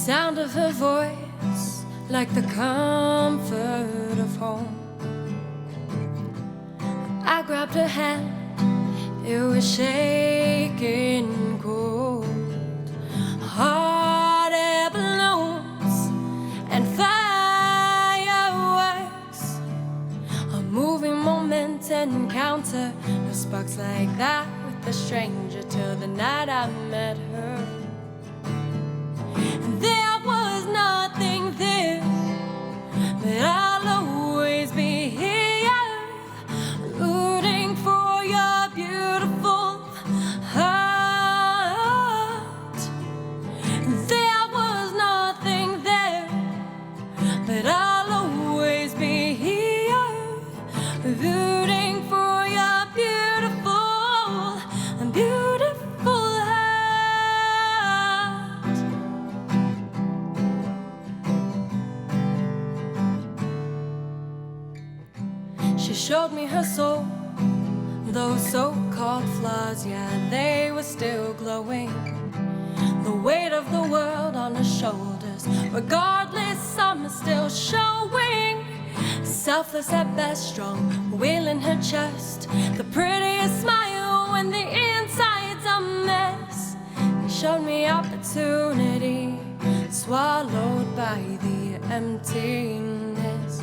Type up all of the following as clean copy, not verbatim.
sound of her voice like the comfort of home. I grabbed her hand, it was shaking cold. Hot air balloons and fireworks, a moving moment encounter. No sparks like that with a stranger till the night I met her. There was nothing there, but I'll always be here, rooting for your beautiful heart. There was nothing there, but I'll always be here, rooting for your beautiful, beautiful heart. She showed me her soul, those so-called flaws, yeah, they were still glowing. The weight of the world on her shoulders, regardless, some is still showing. Selfless at best, strong will in her chest, the prettiest smile when the inside's a mess. He showed me opportunity, swallowed by the emptiness.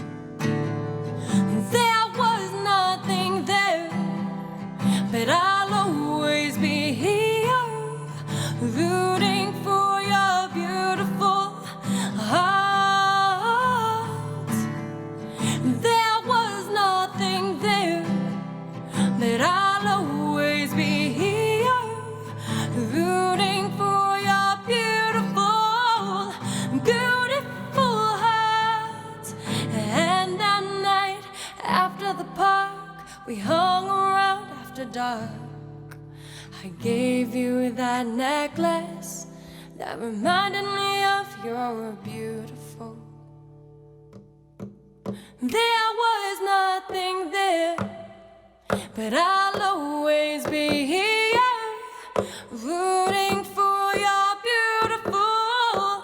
There was nothing there, but I'll always be here, rooting for your beautiful heart. There was nothing there, but I'll always be here, rooting for your beautiful, beautiful heart. And that night after the park, we hung around after dark. I gave you that necklace that reminded me of your beautiful. There was nothing there, but I'll always be here, rooting for your beautiful,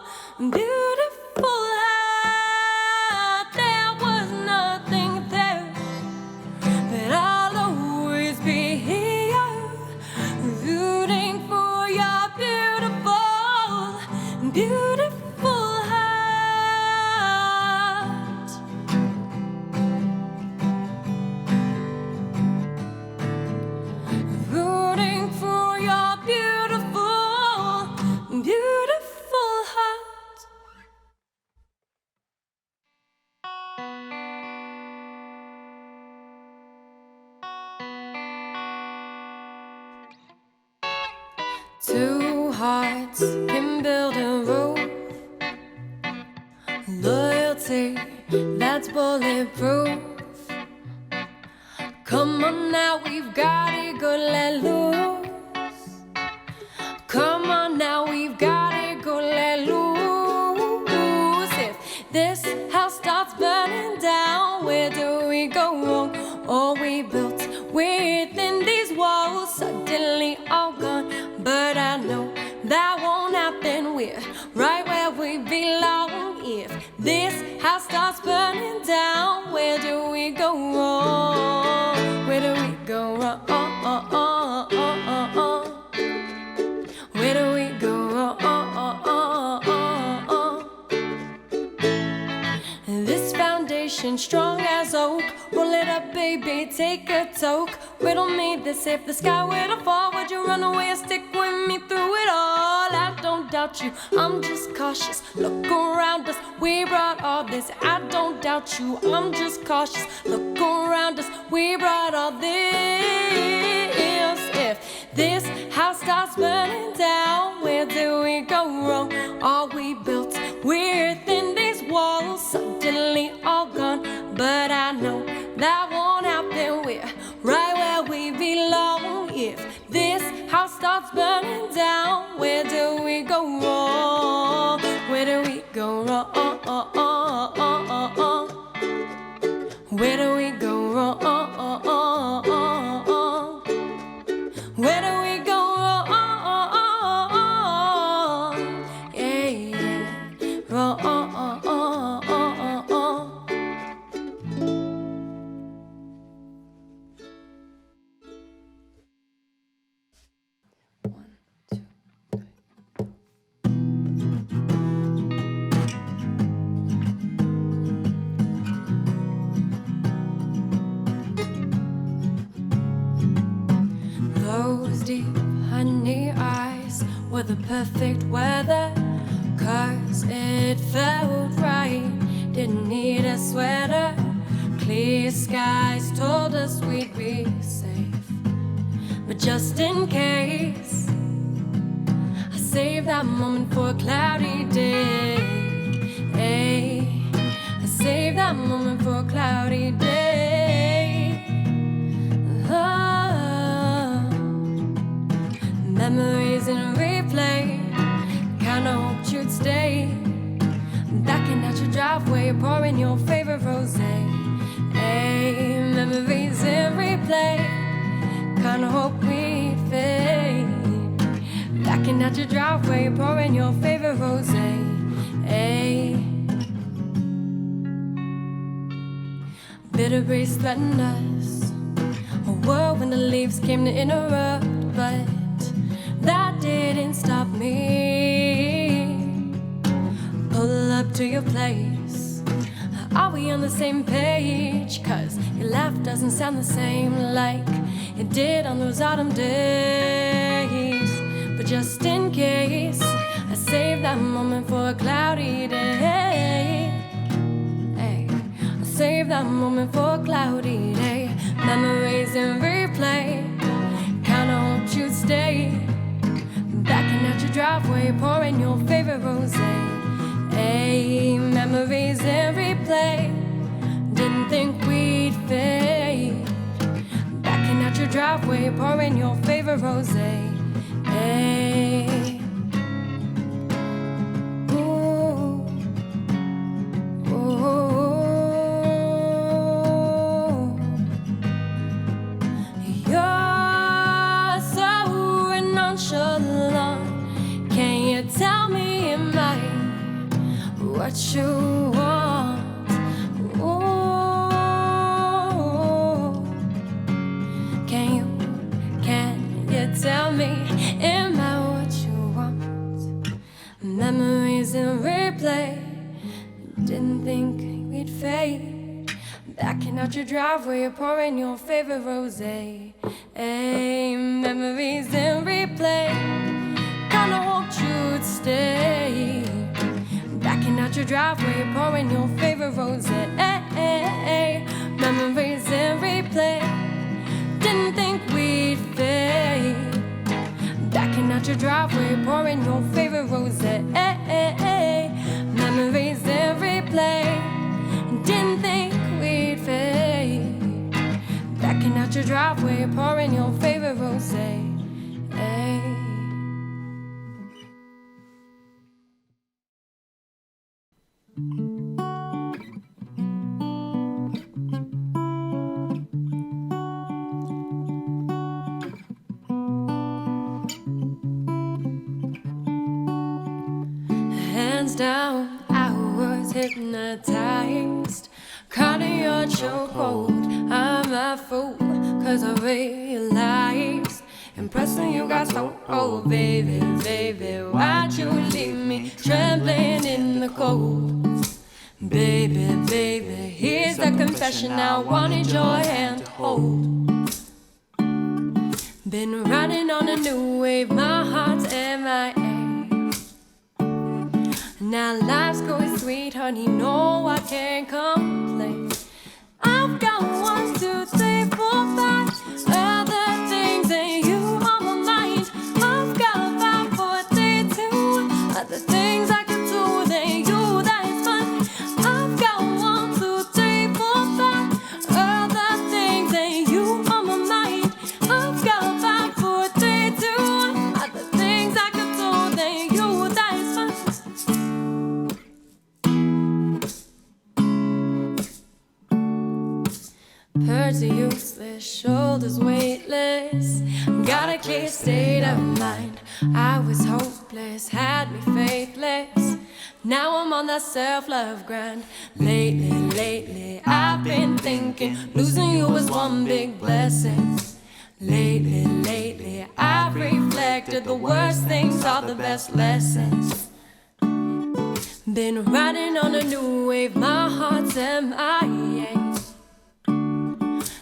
beautiful heart. There was nothing there, but I'll always be here, rooting for your beautiful, beautiful heart. Rooting for your beautiful, beautiful heart. Two hearts can build a roof, loyalty that's bulletproof. Come on now, we've got it, go let loose. Come on now, we've got it, go let loose. If this house starts burning down, where do we go wrong? All we built within these walls suddenly all gone. But I know that won't happen, we're right where we belong. If this house starts burning down, where do we go wrong? Where do we go wrong? Where do we go wrong? This foundation strong as oak, roll it up, baby, take a toke. Riddle me this, if the sky were to fall, would you run away or stick with me through it all? I don't doubt you, I'm just cautious. Look around us, we brought all this. I don't doubt you, I'm just cautious. Look around us, we brought all this. If this house starts burning down, where do we go wrong? All we built within these walls suddenly all gone. But I know that won't happen, we're right where we belong. If this house starts burning down, where do we go wrong? Where do we go wrong? Where do we go wrong? Where do we go wrong? Yeah, yeah. with the perfect weather, 'cause it felt right. Didn't need a sweater. Clear skies told us we'd be safe, but just in case, I saved that moment for a cloudy day. I saved that moment for a cloudy day. Memories in replay. Kinda hoped you'd stay. Backing out your driveway, pouring your favorite rosé. Memories in replay. Kinda hope we'd fade. Backing out your driveway, pouring your favorite rosé. Bitter breeze threatened us, a world when the leaves came to interrupt, but that didn't stop me. Pull up to your place. Are we on the same page? 'Cause your laugh doesn't sound the same like it did on those autumn days. But just in case, I saved that moment for a cloudy day. I saved that moment for a cloudy day. Memories in replay. Kinda hoped you'd stay. Backing out your driveway, pouring your favorite rosé. Memories in replay. Didn't think we'd fade. Backing out your driveway, pouring your favorite rosé. You're so nonchalant. Can you tell me, am I what you want? Ooh. Can you tell me, am I what you want? Memories in replay. Didn't think we'd fade. Backing out your driveway, pouring your favorite rosé. Memories in replay. Kinda hoped you'd stay. Backing out your driveway, pouring your favorite rosé. Memories in replay. Didn't think we'd fade. Backing out your driveway, pouring your favorite rosé. Memories in replay. Didn't think we'd fade. Backing out your driveway, pouring your favorite rosé. Hands down, I was hypnotized. Caught in your chokehold, I'm a fool, 'cause I realized impressing you got so old. Baby, baby, why'd you leave me trembling in the cold? Baby, baby, here's the confession I wanted your hand to hold. Been riding on a new wave, my heart's MIA. Now life's going sweet, honey, no, I can't complain. I've got 1, 2, 3, 4, 5 other things than you on my mind. I've got 5, 4, 3, 2 other things I can do than you, that is fine. I've got 1, 2, 3, 4, 5 other things than you on my mind. I've got 5, 4, 3, 2 other things I can do than you, that is fine. Birds are useless, shoulders weightless. Got a clear state of mind. I was hopeless, had me faithless. Now I'm on that self-love grind. Lately, I've been thinking losing you was one big blessing. Lately, I've reflected the worst things are the best lessons. Been riding on a new wave, my heart's MIA.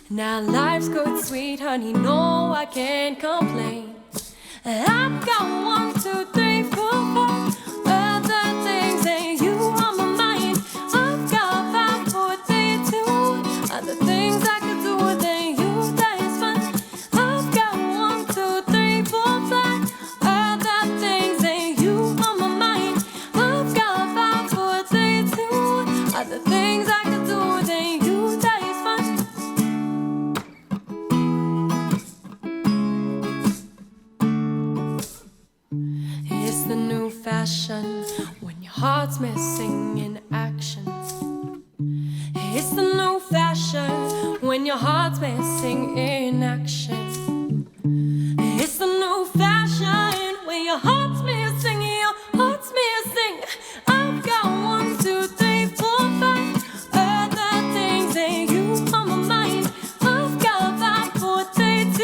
Now life's good, sweet honey, no, I can't complain. I've got 1, 2, 3, 4, 5 other things and you on my mind. I've got 5, 4, 3, 2 other things I could do than you. That is fun. I've got 1, 2, 3, 4, 5 other things and you on my mind. I've got 5, 4, 3, 2 other things I could do than you. That is fun. It's the new fashion when your heart's missing in action. It's the new fashion when your heart's missing in action. It's the new fashion when your heart's missing, your heart's missing. I've got 1, 2, 3, 4, 5 other things and you on my mind. I've got 5, 4, 3, 2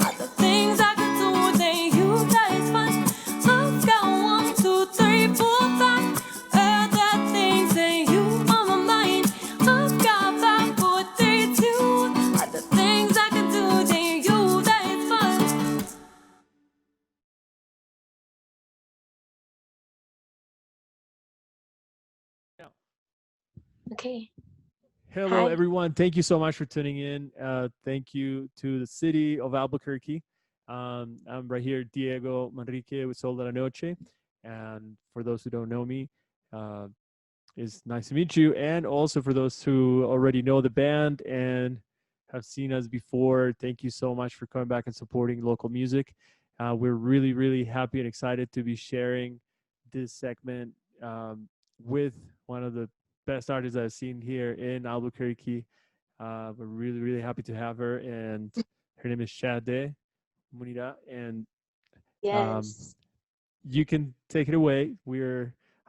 other things I could do than you. That is fun. I've got 1, 2, 3, 4, 5 other things and you on my mind. I've got 5, 4, 3, 2 other things I could do than you. That is fun. Okay. Hello, Hi. everyone. Thank you so much for tuning in. Thank you to the city of Albuquerque. I'm right here, Diego Manrique with Sol de la Noche. And for those who don't know me, uh, it's nice to meet you. And also for those who already know the band and have seen us before, thank you so much for coming back and supporting local music. We're really, really happy and excited to be sharing this segment with one of the best artists I've seen here in Albuquerque. We're really, really happy to have her, and her name is Shade Munira, and um, Yes. you can take it away. We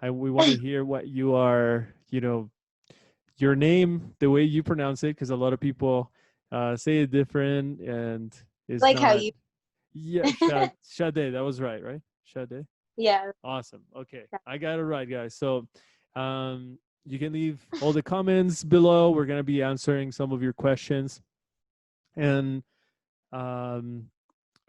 want to hear what you are, your name, the way you pronounce it, because a lot of people say it different, and it's Like how not. you Yeah, Shade, that was right? Shade. Yeah. Awesome. Okay, I got it right, guys. So, you can leave all the comments below. We're gonna be answering some of your questions, and um,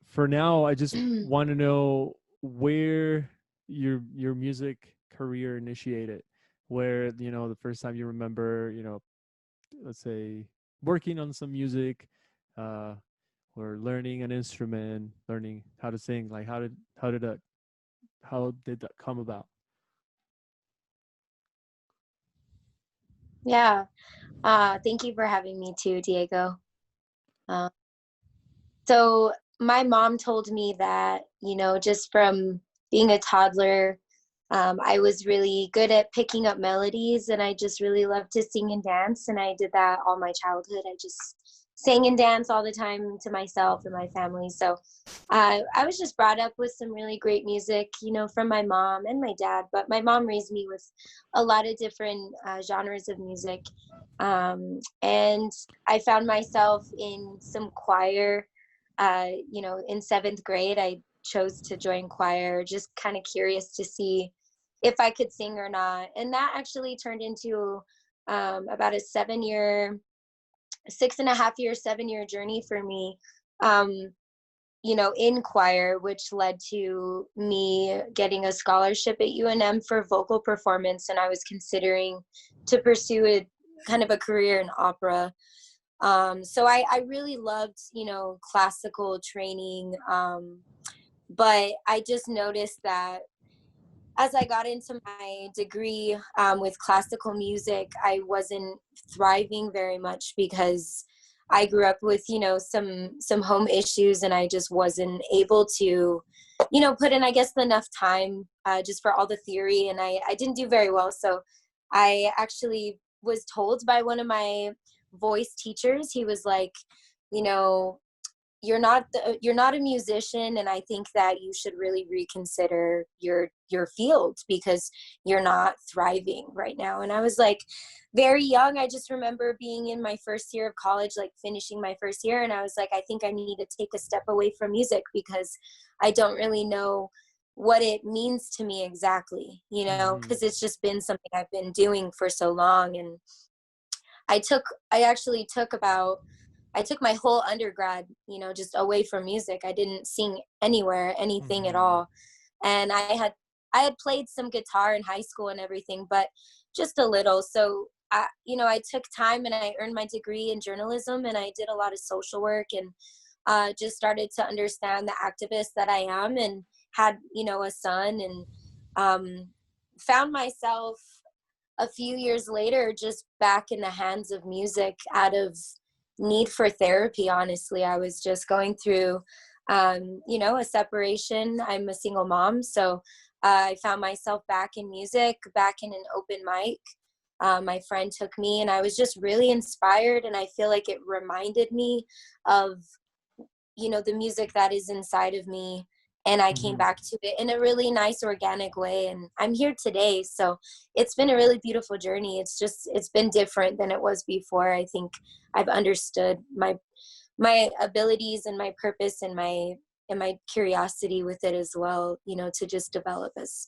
for now, I just want to know where your music career initiated. Where the first time you remember, let's say working on some music, uh, or learning an instrument, learning how to sing. Like how did that come about? Yeah. Thank you for having me too, Diego. Uh, so my mom told me that, just from being a toddler, I was really good at picking up melodies and I just really loved to sing and dance. And I did that all my childhood. I just sang and danced all the time to myself and my family. So I was just brought up with some really great music, from my mom and my dad. But my mom raised me with a lot of different genres of music. And I found myself in some choir. In seventh grade, I chose to join choir, just kind of curious to see if I could sing or not. And that actually turned into about a 6.5 year, 7 year journey for me. Um, in choir, which led to me getting a scholarship at UNM for vocal performance. And I was considering to pursue a kind of a career in opera. So I really loved, classical training. But I just noticed that as I got into my degree with classical music, I wasn't thriving very much because I grew up with, some home issues, and I just wasn't able to, put in, I guess, enough time just for all the theory, and I didn't do very well. So I actually was told by one of my voice teachers, he was like, you know, you're not a musician, and I think that you should really reconsider your field because you're not thriving right now. And I was like very young. I just remember being in my first year of college, like finishing my first year, and I was like, I think I need to take a step away from music because I don't really know what it means to me exactly, Mm-hmm. because it's just been something I've been doing for so long. And I actually took about I took my whole undergrad, just away from music. I didn't sing anywhere, anything at Mm-hmm. all. And I had played some guitar in high school and everything, but just a little. So I took time and I earned my degree in journalism, and I did a lot of social work, and just started to understand the activist that I am, and had, a son, and found myself a few years later just back in the hands of music out of need for therapy. Honestly, I was just going through a separation. I'm a single mom, so I found myself back in music, back in an open mic. My friend took me, and I was just really inspired, and I feel like it reminded me of the music that is inside of me, and I came Mm-hmm. back to it in a really nice organic way, and I'm here today. So it's been a really beautiful journey. It's been different than it was before. I think I've understood my abilities and my purpose, and my curiosity with it as well, to just develop us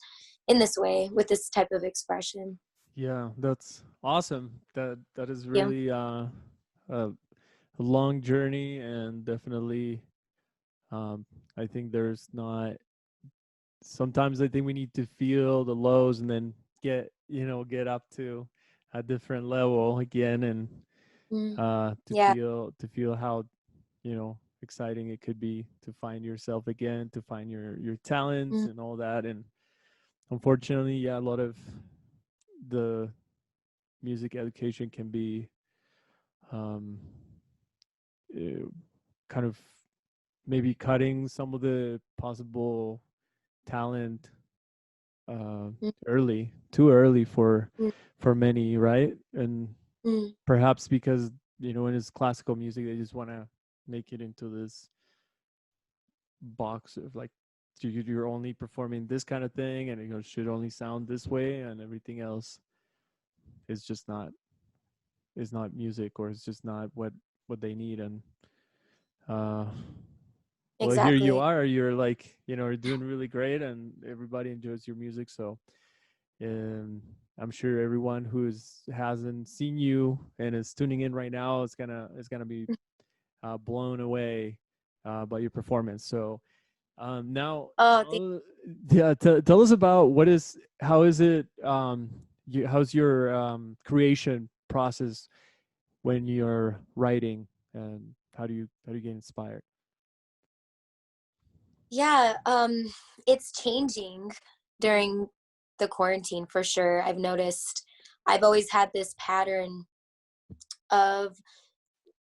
in this way with this type of expression. Yeah, that's awesome. That is Yeah. really a long journey, and definitely I think there's not sometimes I think we need to feel the lows and then get up to a different level again, and Mm. to Yeah. feel how exciting it could be to find yourself again, to find your talents Mm. and all that. And unfortunately, yeah, a lot of the music education can be um, uh, kind of maybe cutting some of the possible talent Mm. too early Mm. for many, right? And Mm. perhaps because when it's classical music, they just want to make it into this box of like you're only performing this kind of thing, and it should only sound this way, and everything else is just not is not music, or it's just not what they need. And uh well, here you Exactly. are, you're like you're doing really great, and everybody enjoys your music. So and I'm sure everyone hasn't seen you and is tuning in right now is gonna be blown away by your performance. So now, Oh, thank yeah, tell us about how is it, how's your creation process when you're writing, and how do you get inspired? Yeah, it's changing during the quarantine for sure. I've noticed I've always had this pattern of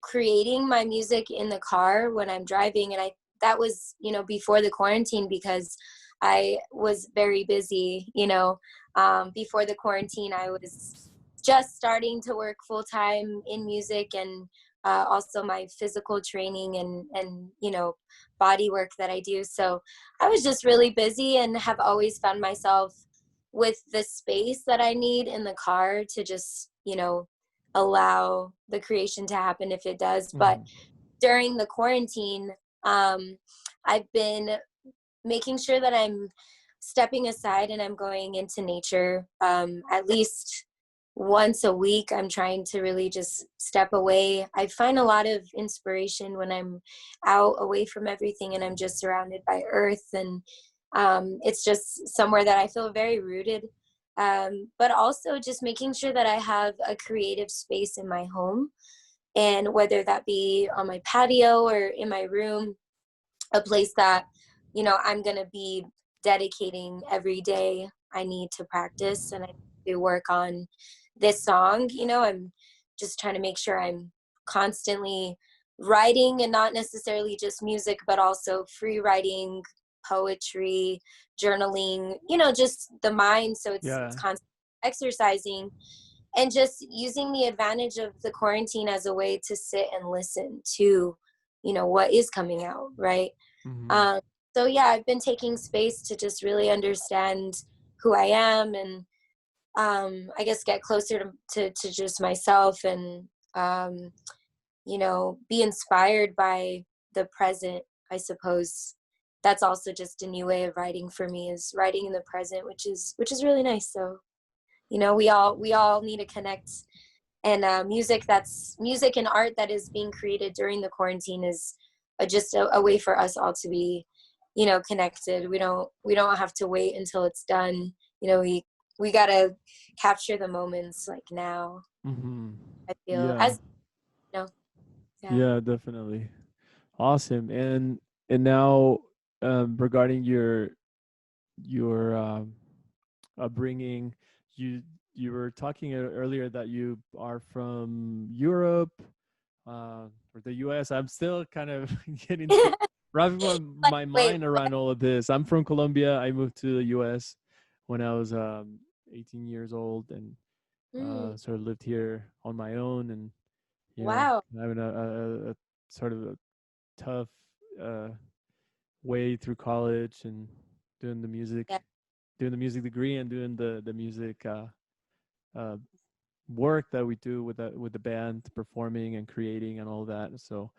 creating my music in the car when I'm driving, and I that was, before the quarantine, because I was very busy, before the quarantine I was just starting to work full time in music, and also my physical training, and body work that I do. So I was just really busy, and have always found myself with the space that I need in the car to just, allow the creation to happen if it does. But Mm-hmm. during the quarantine, um, I've been making sure that I'm stepping aside and I'm going into nature, at least once a week. I'm trying to really just step away. I find a lot of inspiration when I'm out away from everything, and I'm just surrounded by earth, and it's just somewhere that I feel very rooted. But also just making sure that I have a creative space in my home, and whether that be on my patio or in my room, a place that I'm going to be dedicating every day. I need to practice, and I need to work on this song. I'm just trying to make sure I'm constantly writing, and not necessarily just music, but also free writing, poetry, journaling, just the mind. So it's Yeah. constant exercising, and just using the advantage of the quarantine as a way to sit and listen to what is coming out, right? Mm-hmm. um, so yeah, I've been taking space to just really understand who I am, and I guess get closer to just myself, and um, be inspired by the present, I suppose. That's also just a new way of writing for me, is writing in the present, which is really nice. So we all need to connect and music and art that is being created during the quarantine is just a way for us all to be, connected. We don't have to wait until it's done. We gotta capture the moments like now. Mm-hmm. I feel Yeah. as you know, yeah. Yeah, definitely. Awesome. And now, regarding your upbringing, you you were talking earlier that you are from Europe, or the US. I'm still kind of getting to wrapping Like, my wait, mind around all of this. I'm from Colombia. I moved to the US when I was 18 years old, and mm, sort of lived here on my own, and wow, having a sort of a tough uh, way through college, and doing the music yeah, doing the music degree, and doing the music uh, work that we do with the band, performing and creating and all that. So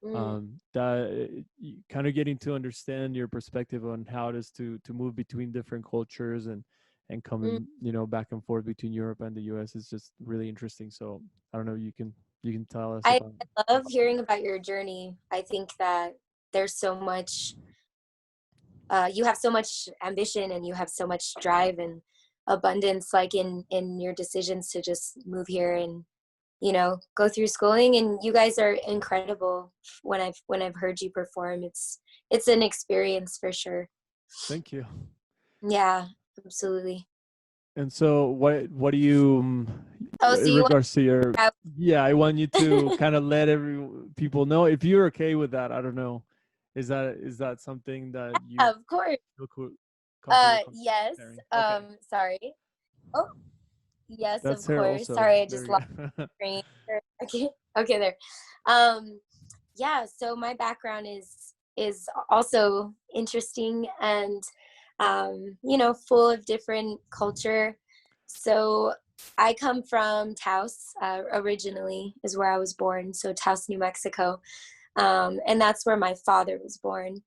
mm, that kind of getting to understand your perspective on how it is to move between different cultures, and mm. coming, back and forth between Europe and the US is just really interesting. So I don't know, you can tell us I, about. I love hearing about your journey. I think that there's so much, you have so much ambition and you have so much drive and abundance, like in your decisions to just move here and go through schooling. And you guys are incredible. When I've heard you perform, it's an experience for sure. Thank you. Yeah, absolutely. And so what do you, Oh, so in you want regards to your, to yeah, I want you to kind of let every people know, if you're okay with that. I don't know. Is that something that you of course. feel comfortable Yes. sharing? Okay. Sorry. Oh, yes, of That's her course. also. Sorry, I There just we lost go. the screen. Okay. Okay, there. Um, yeah, so my background is also interesting and full of different culture. So I come from Taos, originally is where I was born, so Taos, New Mexico. And that's where my father was born.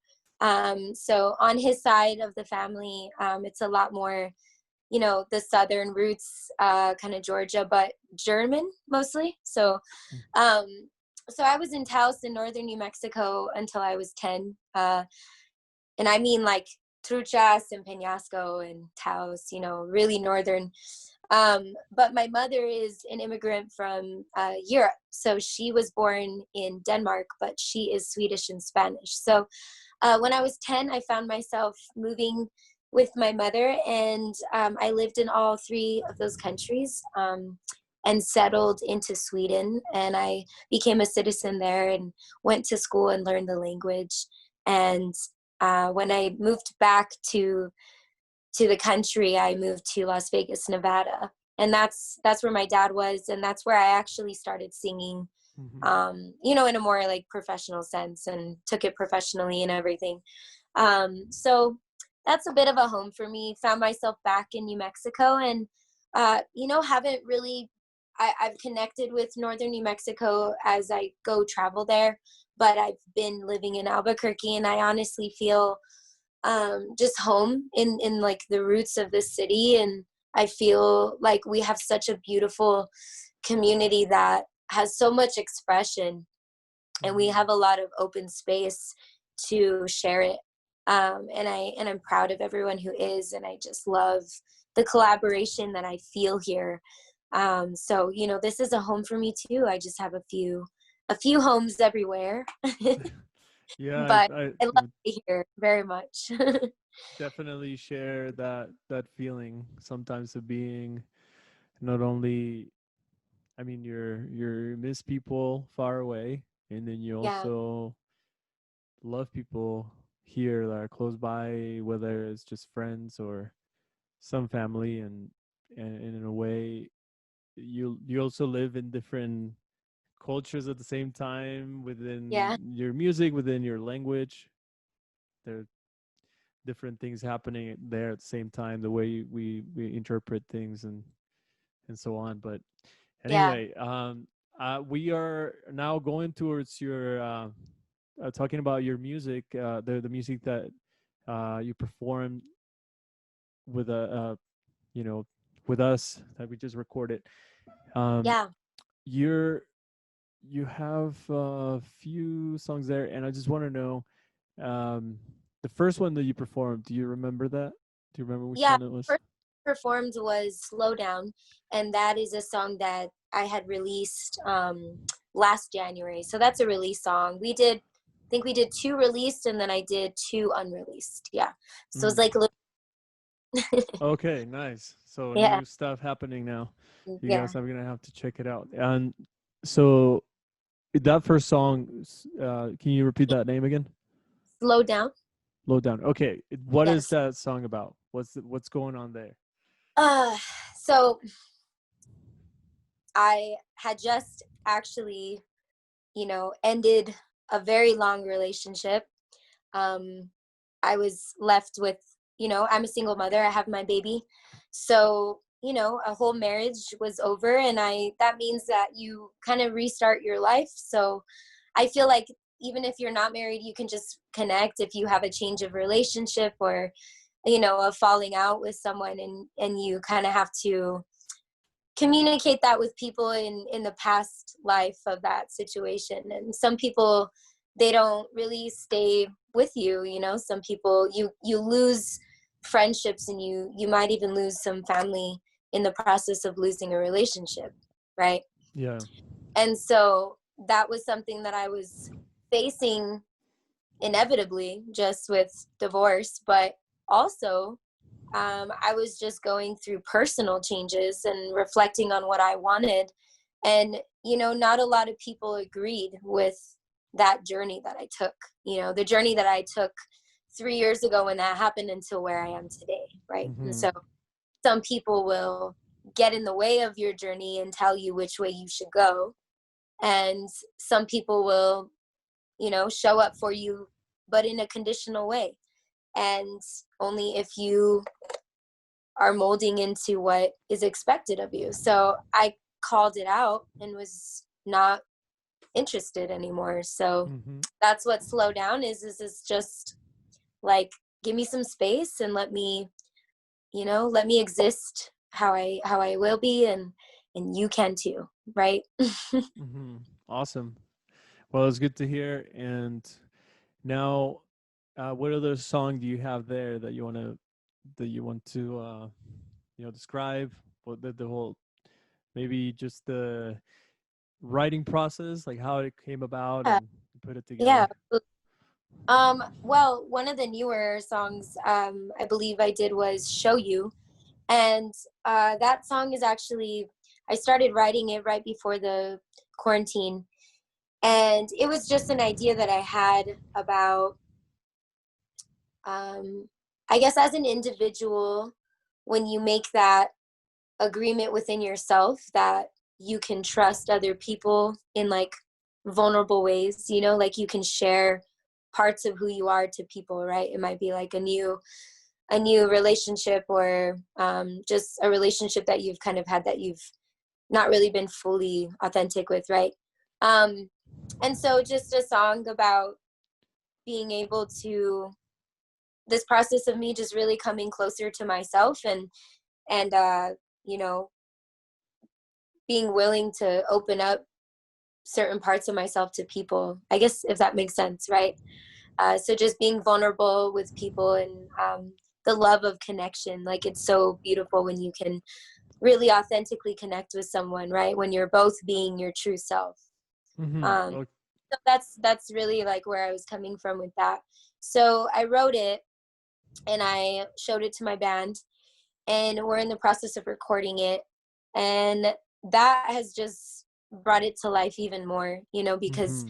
So on his side of the family, it's a lot more, the southern roots, kind of Georgia, but German mostly. Um, so I was in Taos in northern New Mexico until I was 10. And I mean like Truchas and Peñasco and Taos, really northern. But my mother is an immigrant from Europe. So she was born in Denmark, but she is Swedish and Spanish. So when I was 10, I found myself moving with my mother, and I lived in all three of those countries, and settled into Sweden. And I became a citizen there and went to school and learned the language. And when I moved back to the country, I moved to Las Vegas, Nevada, and that's where my dad was, and that's where I actually started singing, Mhm. in a more like professional sense, and took it professionally and everything. So that's a bit of a home for me. Found myself back in New Mexico, and haven't really. I've connected with northern New Mexico as I go travel there, but I've been living in Albuquerque, and I honestly feel just home in like the roots of this city. And I feel like we have such a beautiful community that has so much expression, and we Mhm. have a lot of open space to share it. And I'm proud of everyone who is, and I just love the collaboration that I feel here. So this is a home for me too. I just have a few homes everywhere. Yeah, But I I love would it here very much. definitely share that feeling sometimes of being not only, I mean, you're miss people far away, and then you Yeah, also love people here that are close by, whether it's just friends or some family, and in a way, you also live in different cultures at the same time, yeah, within your music, within your language. There are different things happening there at the same time, the way we interpret things, and so on. But yeah, anyway, we are now going towards your talking about your music, the music that you performed with a you know with us, that we just recorded. Um, yeah. you're you have a few songs there, and I just want to know, um, the first one that you performed. Do you remember that? Do you remember which Yeah, one it was? first performed was Slow Down, and that is a song that I had released last January. So that's a release song. I think we did two released, and then I did two unreleased. Yeah. So it's Mm. like a little, Okay, nice. So yeah, new stuff happening now. You yeah. guys are gonna have to check it out. And so that first song, can you repeat that name again? Slow Down. Low down. Okay, what is Yes. that song about? What's going on there? Uh, so I had just actually, ended a very long relationship. Um, I was left with, I'm a single mother. I have my baby. So, a whole marriage was over, and that means that you kind of restart your life. So I feel like even if you're not married, you can just connect if you have a change of relationship or, a falling out with someone, and you kind of have to communicate that with people in the past life of that situation. And some people, they don't really stay with you. Some people, you lose friendships, and you might even lose some family in the process of losing a relationship, right? Yeah. And so that was something that I was facing inevitably just with divorce, but also I was just going through personal changes and reflecting on what I wanted. And, not a lot of people agreed with that journey that I took, the journey that I took 3 years ago when that happened until where I am today. Right. And Mm-hmm. so some people will get in the way of your journey and tell you which way you should go. And some people will, show up for you, but in a conditional way. And only if you are molding into what is expected of you. So I called it out and was not interested anymore. So Mm-hmm. that's what Slow Down is just like, give me some space and let me exist how I will be, and you can too, right? Mm-hmm. Awesome. Well, it's good to hear. And now, what other song do you have there that you want to describe? What the whole, maybe just the writing process, like how it came about Yeah, and put it yeah. together. Well, one of the newer songs I believe I did was Show You. And that song is actually, I started writing it right before the quarantine. And it was just an idea that I had about, um, I guess, as an individual, when you make that agreement within yourself that you can trust other people in like vulnerable ways, like you can share parts of who you are to people, right? It might be like a new relationship, or just a relationship that you've kind of had that you've not really been fully authentic with, right? um and so just a song about being able to, this process of me just really coming closer to myself, and you know being willing to open up certain parts of myself to people, I guess, if that makes sense, right? So just being vulnerable with people, and the love of connection, like it's so beautiful when you can really authentically connect with someone, right? When you're both being your true self. Mm-hmm. um so that's really like where I was coming from with that. So I wrote it and I showed it to my band, and we're in the process of recording it, and that has just brought it to life even more, because Mm-hmm.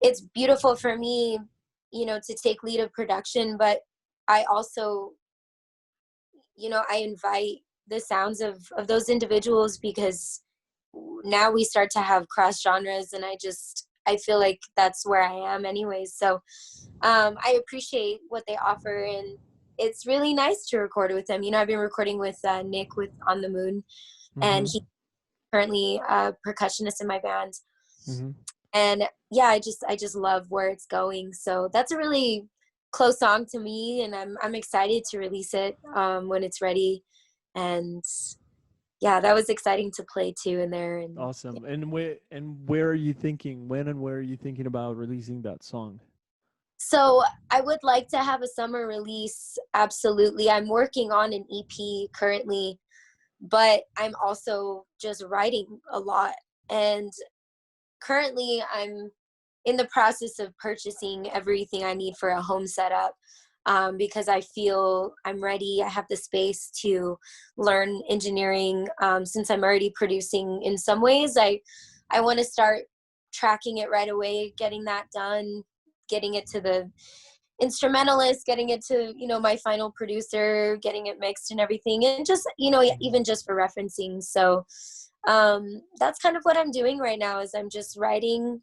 it's beautiful for me, to take lead of production, but I also, I invite the sounds of those individuals, because now we start to have cross genres, and I feel like that's where I am anyways. So I appreciate what they offer, and it's really nice to record with them. I've been recording with Nick with On the Moon, and Mm-hmm. he's currently a percussionist in my band. Mm-hmm. And yeah, I just love where it's going. So that's a really close song to me, and I'm excited to release it when it's ready. And yeah, that was exciting to play too in there. And Awesome. And where are you thinking? When and where are you thinking about releasing that song? so I would like to have a summer release. Absolutely. I'm working on an EP currently, but I'm also just writing a lot. And currently I'm in the process of purchasing everything I need for a home setup, because I feel I'm ready. I have the space to learn engineering, since I'm already producing in some ways. I want to start tracking it right away, getting that done, getting it to the instrumentalist, getting it to, my final producer, getting it mixed and everything, and just, Mhm. even just for referencing. So that's kind of what I'm doing right now, is I'm just writing,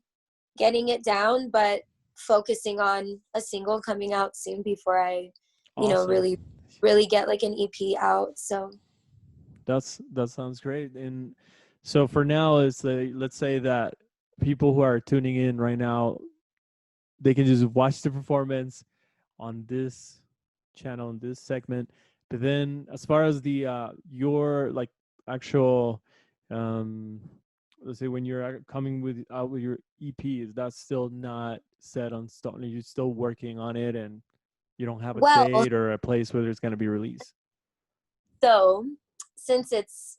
getting it down, but focusing on a single coming out soon before I, Awesome. really, really get like an EP out. So That sounds great. And so for now, let's say that people who are tuning in right now, they can just watch the performance on this channel in this segment. But then, as far as the your like actual, um, let's say when you're coming with out with your EP, is that still not set on stone? Are you still working on it, and you don't have a well, date or a place where it's going to be released? so since it's,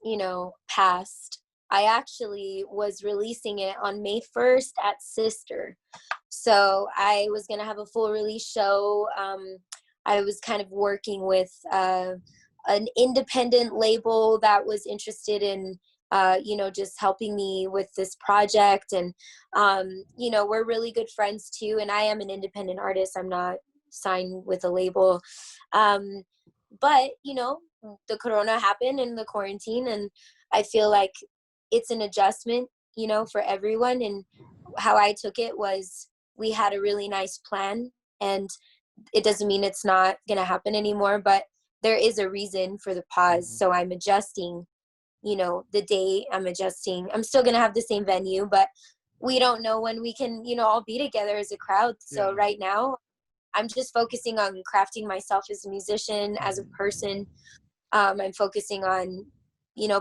past, I actually was releasing it on May 1st at Sister. So I was going to have a full release show. I was kind of working with an independent label that was interested in, just helping me with this project. And, we're really good friends too. And I am an independent artist. I'm not signed with a label. Um, but, the corona happened and the quarantine. And I feel like it's an adjustment, for everyone. And how I took it was, we had a really nice plan, and it doesn't mean it's not going to happen anymore, but there is a reason for the pause. Hmm. So I'm adjusting, the date. I'm adjusting. I'm still going to have the same venue, but we don't know when we can, all be together as a crowd. So Yeah. right now, I'm just focusing on crafting myself as a musician, as a Hmm. person. I'm focusing on,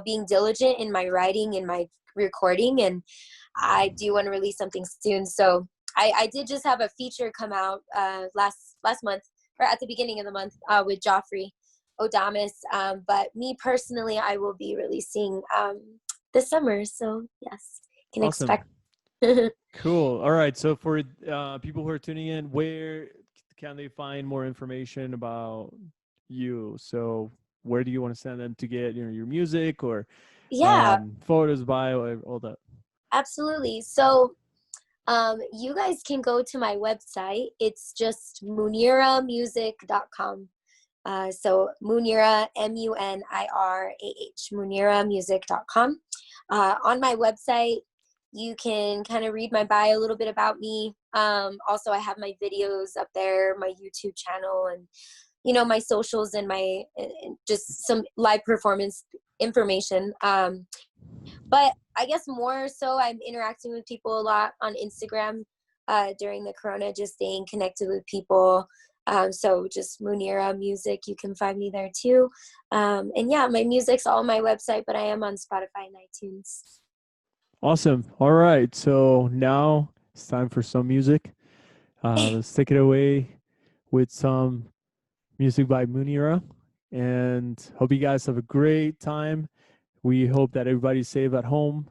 being diligent in my writing and my recording, and I do want to release something soon. So I did just have a feature come out last month, or at the beginning of the month, with Joffrey Odamas. But me personally, I will be releasing this summer. So yes, can Awesome. expect. Cool. All right. So for people who are tuning in, where can they find more information about you? So where do you want to send them to get your music or Yeah, photos, bio, all that? absolutely. So you guys can go to my website. It's just muniramusic.com. So Munira, Munirah, muniramusic.com. On my website, you can kind of read my bio, a little bit about me. Also, I have my videos up there, my YouTube channel, and my socials, and my just some live performance information. But I guess more so, I'm interacting with people a lot on Instagram during the corona, just staying connected with people. So just Munira Music, you can find me there too. And yeah, my music's all on my website, but I am on Spotify and iTunes. Awesome. All right. So now it's time for some music. Let's take it away with some music by Munira. And hope you guys have a great time. We hope that everybody's safe at home.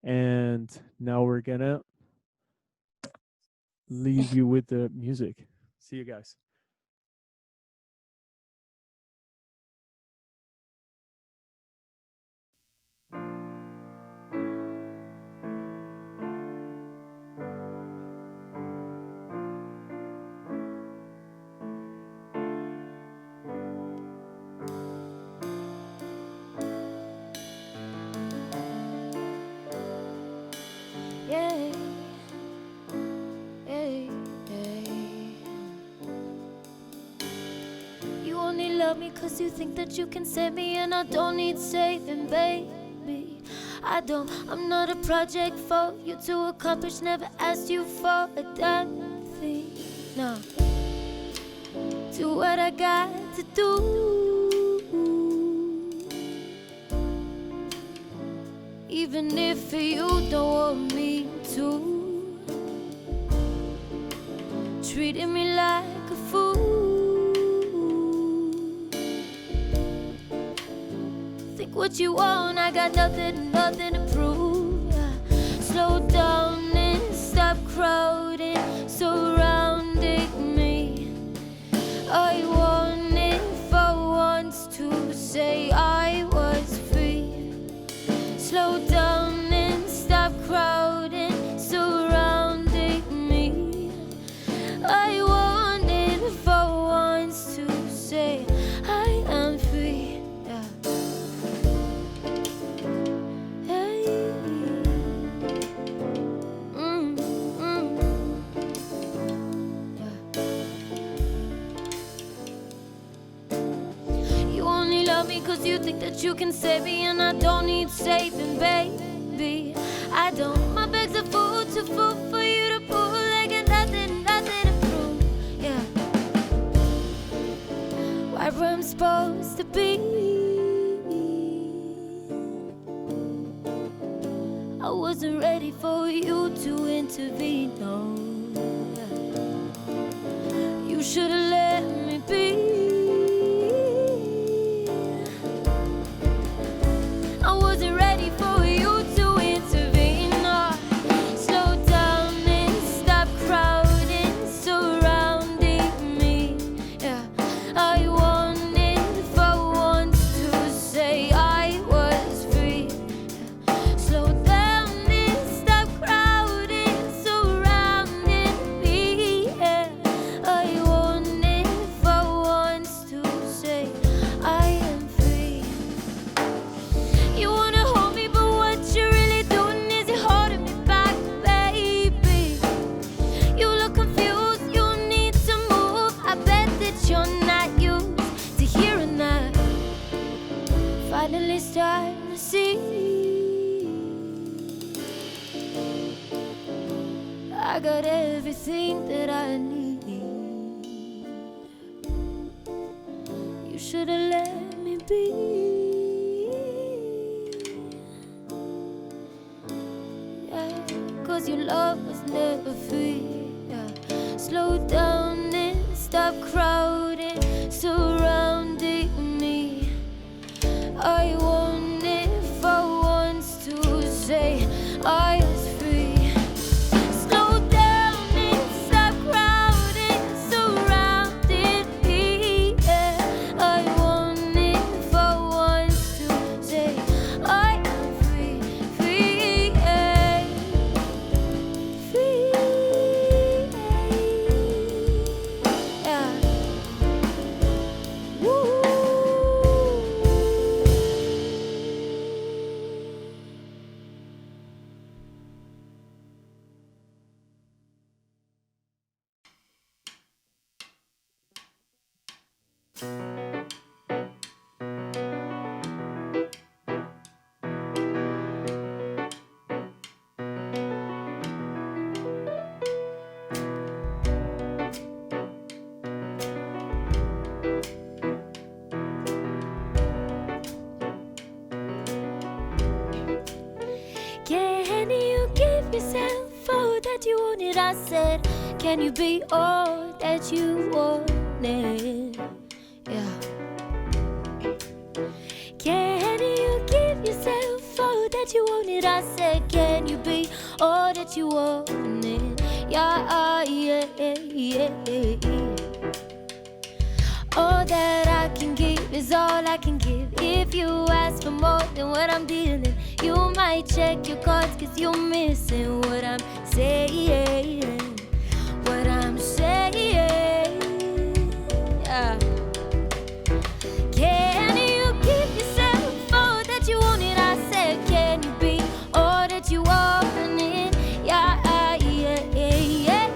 And now we're gonna leave you with the music. See you guys. Yeah, yeah, yeah. You only love me cause you think that you can save me, and I don't need saving, baby. I'm not a project for you to accomplish. Never asked you for a damn thing. No, do what I got to do. even if you don't want me to. Treating me like a fool. Think what you want, I got nothing to prove. Slow down and stop crowding, surrounding me. I wanted for once to say I was free. Slow down and stop crowding, surrounding me. I wanted for once to say I am free. Yeah. Hey. Yeah. You only love me 'cause you think that you can save me, and I don't need saving, baby. I don't. My bags are full, too full for you to pull. I got nothing to prove. Yeah. Where I'm supposed to be. I wasn't ready for you to intervene. No. You should've let me be. I wasn't ready for you to intervene. No. Slow down and stop crowding, surrounding me. Yeah. I wanted for once to say I was free. Yeah. Slow down and stop crowding, surrounding me. Yeah. I wanted for once to say I am free. You wanna hold me, but what you're really doing is you're holding me back, baby. You look confused, you need to move. I bet that you're not used to hearing that. Finally starting to see I got everything that I need. You should've let me be. Yeah, 'cause your love was never free. Yeah. Slow down and stop crowding, surrounding me. I wanted for once to say I was free. Slow down and stop crowding, surrounding me. Yeah. I wanted for once to say I am free, free, yeah. Free, yeah. Woo. Can you give yourself all that you wanted? I said, can you be all that you wanted? Yeah. Can you give yourself all that you wanted? I said, can you be all that you wanted? Yeah, yeah, yeah, yeah. All that I can give is all I can give. If you ask for more than what I'm dealing, you might check your cards 'cause you're missing what I'm saying. What I'm saying. Yeah. Can you give yourself all that you wanted? I said, can you be all that you wanted? Yeah, yeah, yeah, yeah.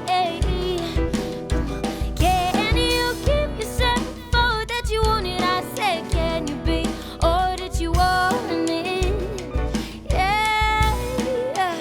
Can you give yourself all that you wanted? I said, can you be all that you wanted? Yeah, yeah.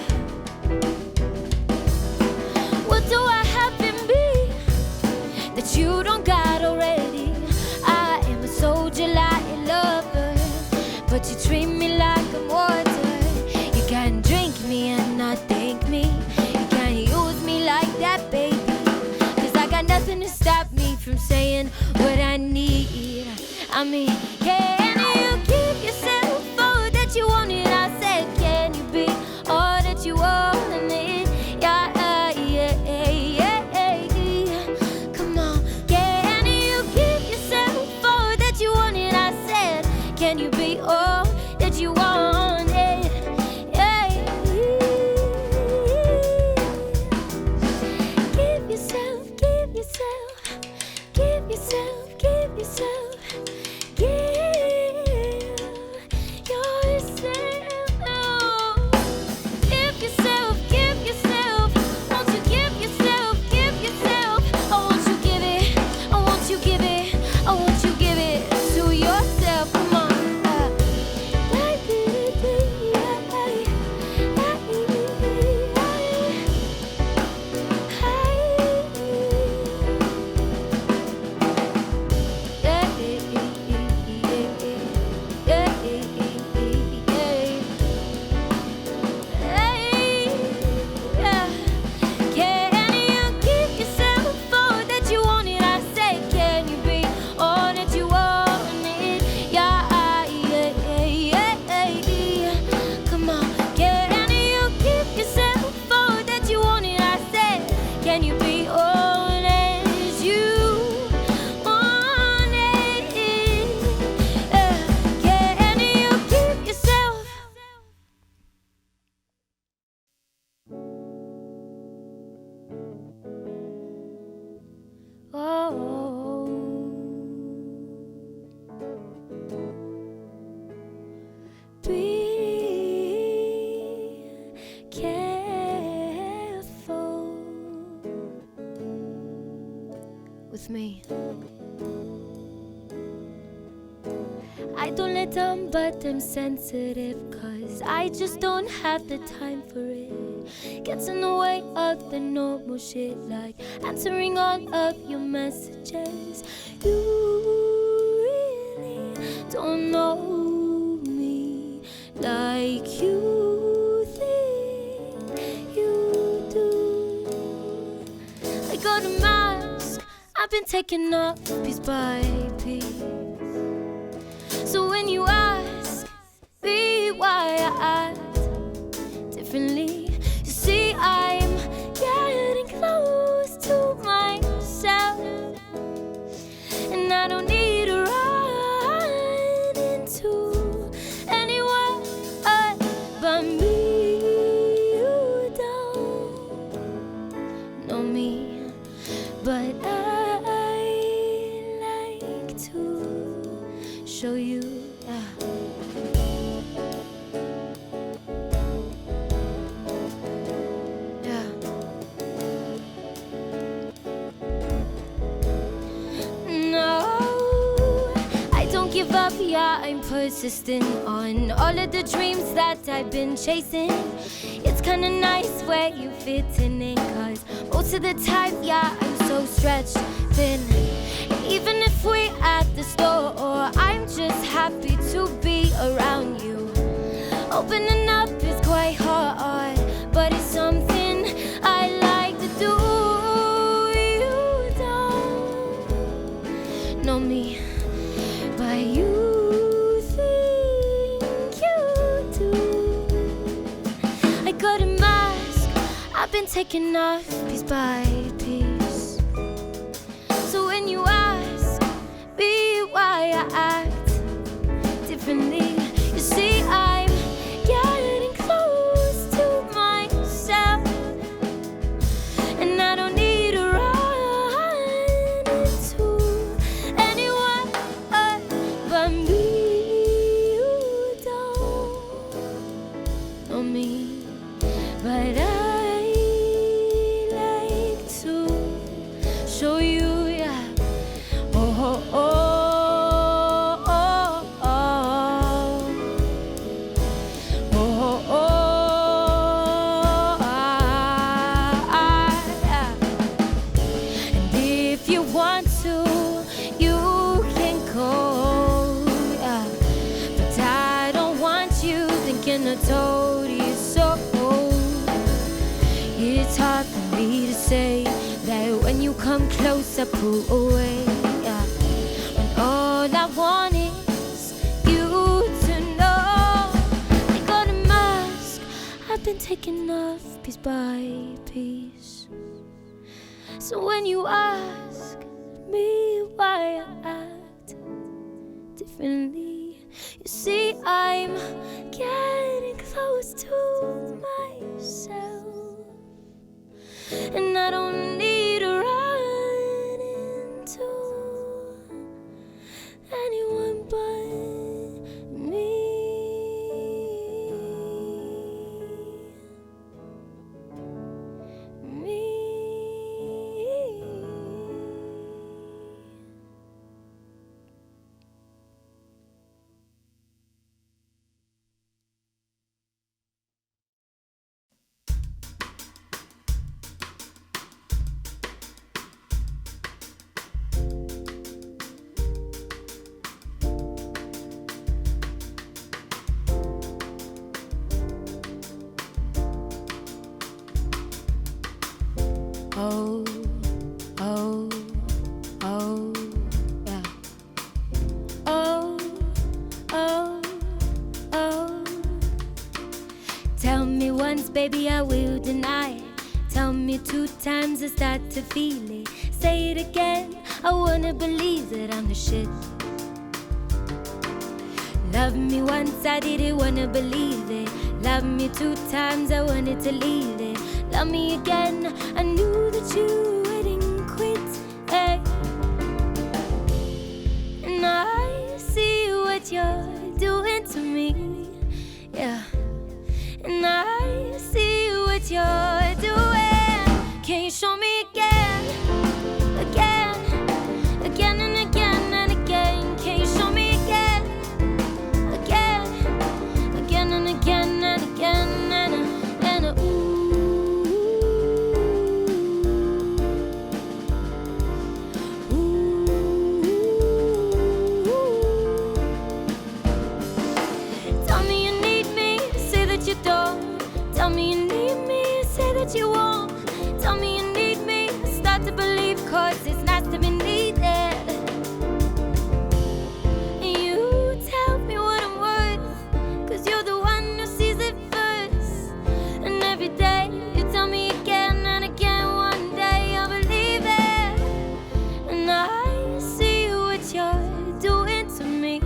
saying what I need. I mean, can you give yourself all that you wanted? I said, can you be all that you wanted? Yeah, yeah, yeah. Come on, can you give yourself all that you wanted? I said, can you be all that you wanted? Yeah. Give yourself, give yourself, give yourself, give yourself. Give yourself, give yourself, give yourself. Won't you give yourself, give yourself? Oh, won't you give it? Oh, won't you give it? Oh, won't you give it to yourself? Come on. Can you be all that you wanted? Can you give yourself? Oh, be careful with me. I don't let down, but I'm sensitive, 'cause I just don't have the time for it. Gets in the way of the normal shit, like answering all of your messages. You really don't know me like you think you do. I got a mask, I've been taking off piece by piece. So when you ask me why I act differently, you see I'm getting close to myself, and I don't need to run into anyone but me. You don't know me, but I like to show you. Give up, yeah, I'm persistent on all of the dreams that I've been chasing. It's kinda nice where you fitting in, 'cause most of the time, yeah, I'm so stretched thin. Even if we're at the store, I'm just happy to be around you. Opening up is quite hard, but it's something I like to do. You don't know me, but you think you do. I got a mask, I've been taking off piece by piece. So when you ask me why I act differently, you see I'm getting close to myself, and I don't need to run into anyone but me. You don't know me, but I like to show you, yeah. Oh, oh, oh, oh, oh. Oh, oh, oh, yeah. And if you want to, you can go, yeah. But I don't want you thinking I told you so. It's hard for me to say that when you come close I pull away. I want is you to know. I got a mask I've been taking off piece by piece. So when you ask me why I act differently, you see I'm getting close to myself, and I don't need to run into anyone but me. Oh, oh, oh, yeah. Oh, oh, oh. Tell me once, baby, I will deny it. Tell me 2 times, I start to feel it. Say it again, I wanna believe that I'm the shit. Love me once, I didn't wanna believe it. Love me 2 times, I wanted to leave it. Love me again, I knew that you wouldn't quit, hey. And I see what you're doing to me, yeah. And I see what you're doing. Can you show me again, again, again and again and again? Can you show me again, again, again and again and again and ooh. Tell me you need me, say that you won't. Tell me you need me, start to believe, cause it's nice to be needed. And you tell me what I'm worth, cause you're the one who sees it first. And every day you tell me again and again, one day I'll believe it. And I see what you're doing to me,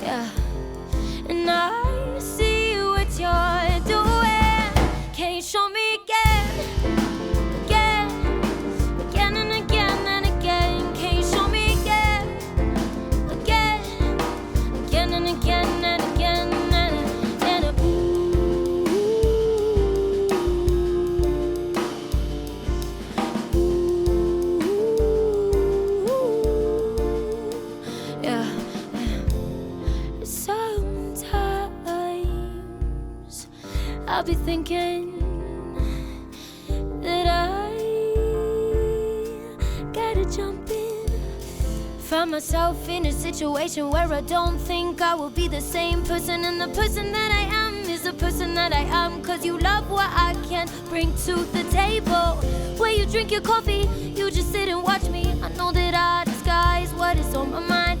yeah. And I see what you're doing. Can you show me again, again, again and again and again? Can you show me again, again, again and again and again and ooh, yeah. Sometimes I'll be thinking that I gotta jump in. Find myself in a situation where I don't think I will be the same person. And the person that I am is the person that I am. Cause you love what I can bring to the table. Where you drink your coffee, you just sit and watch me. I know that I disguise what is on my mind.